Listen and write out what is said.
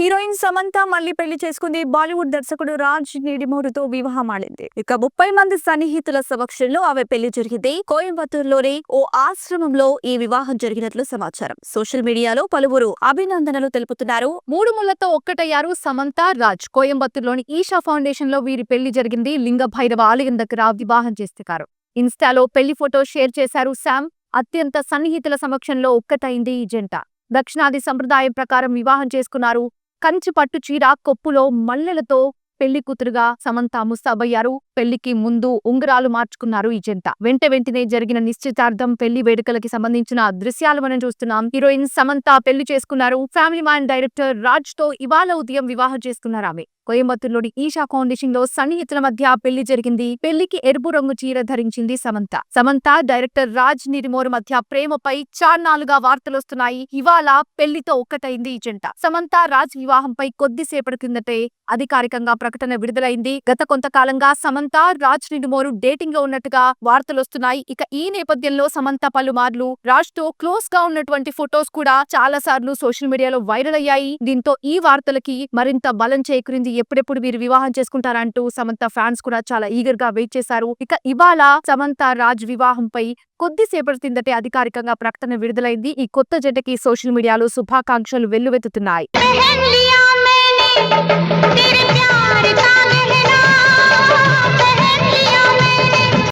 Heroine Samantha మళ్ళీ పెళ్లి చేసుకుంది. బాలీవుడ్ దర్శకుడు రాజ్ నిడిమోరుతో వివాహమాడింది. ఇక 30 మంది సన్నిహితుల సమక్షంలో ఆమె పెళ్లి జరిగింది. కోయంబత్తూరులోని ఓ ఆశ్రమంలో ఈ వివాహం జరిగినట్లు సమాచారం. సోషల్ మీడియాలో పలువురు అభినందనలు తెలుపుతున్నారు. మూడు ముళ్లతో ఒక్కటయ్యారు సమంత, రాజ్. కోయంబత్తూరులోని ఈషా ఫౌండేషన్ లో వీరి పెళ్లి జరిగింది. లింగ భైరవ ఆలయం దగ్గర వివాహం చేస్తారు. ఇన్స్టాలో పెళ్లి ఫోటో షేర్ చేశారు శామ్. అత్యంత సన్నిహితుల సమక్షంలో ఒక్కటైంది ఈ జంట. దక్షిణాది సంప్రదాయం ప్రకారం వివాహం చేసుకున్నారు. కంచి పట్టు చీర, కొప్పులో మల్లెలతో పెళ్లి కూతురుగా సమంత ముస్తాబయ్యారు. పెళ్లికి ముందు ఉంగరాలు మార్చుకున్నారు ఈ జంట. వెంటనే జరిగిన నిశ్చితార్థం, పెళ్లి వేడుకలకి సంబంధించిన దృశ్యాలు మనం చూస్తున్నాం. హీరోయిన్ సమంత పెళ్లి చేసుకున్నారు. ఫ్యామిలీ మ్యాన్ డైరెక్టర్ రాజ్ తో ఇవాళ ఉదయం వివాహం చేసుకున్నారు ఆమె. కోయంబత్తూరులోని ఈషా ఫౌండేషన్ లో సన్నిహితుల మధ్య పెళ్లి జరిగింది. పెళ్లికి ఎరుపు రంగు చీర ధరించింది సమంత డైరెక్టర్ రాజ్ నిడిమోరు మధ్య ప్రేమపై చాన్నాళ్లుగా వార్తలొస్తున్నాయి. ఇవాళ పెళ్లితో ఒక్కటైంది ఈ జంట. సమంత రాజ్ వివాహంపై కొద్దిసేపటి కిందటే అధికారికంగా ప్రకటన విడుదలైంది. గత కొంతకాలంగా సమంత రాజ్ నిడిమోరు డేటింగ్ లో ఉన్నట్టుగా వార్తలొస్తున్నాయి. ఇక ఈ నేపథ్యంలో సమంత పలుమార్లు రాజ్ తో క్లోజ్ గా ఉన్నటువంటి ఫొటోస్ కూడా చాలా సార్లు సోషల్ మీడియాలో వైరల్ అయ్యాయి. దీంతో ఈ వార్తలకి మరింత బలం చేకూరింది. ఎప్పుడెప్పుడు వీరు వివాహం చేసుకుంటారంటూ సమంత ఫ్యాన్స్ కూడా చాలా ఈగర్ గా వెయిట్ చేశారు. ఇక ఇవాళ సమంత రాజ్ వివాహంపై కొద్దిసేపటి కిందటే అధికారికంగా ప్రకటన విడుదలైంది. ఈ కొత్త జంటకి సోషల్ మీడియాలో శుభాకాంక్షలు వెల్లువెత్తుతున్నాయి. तेरे प्यार का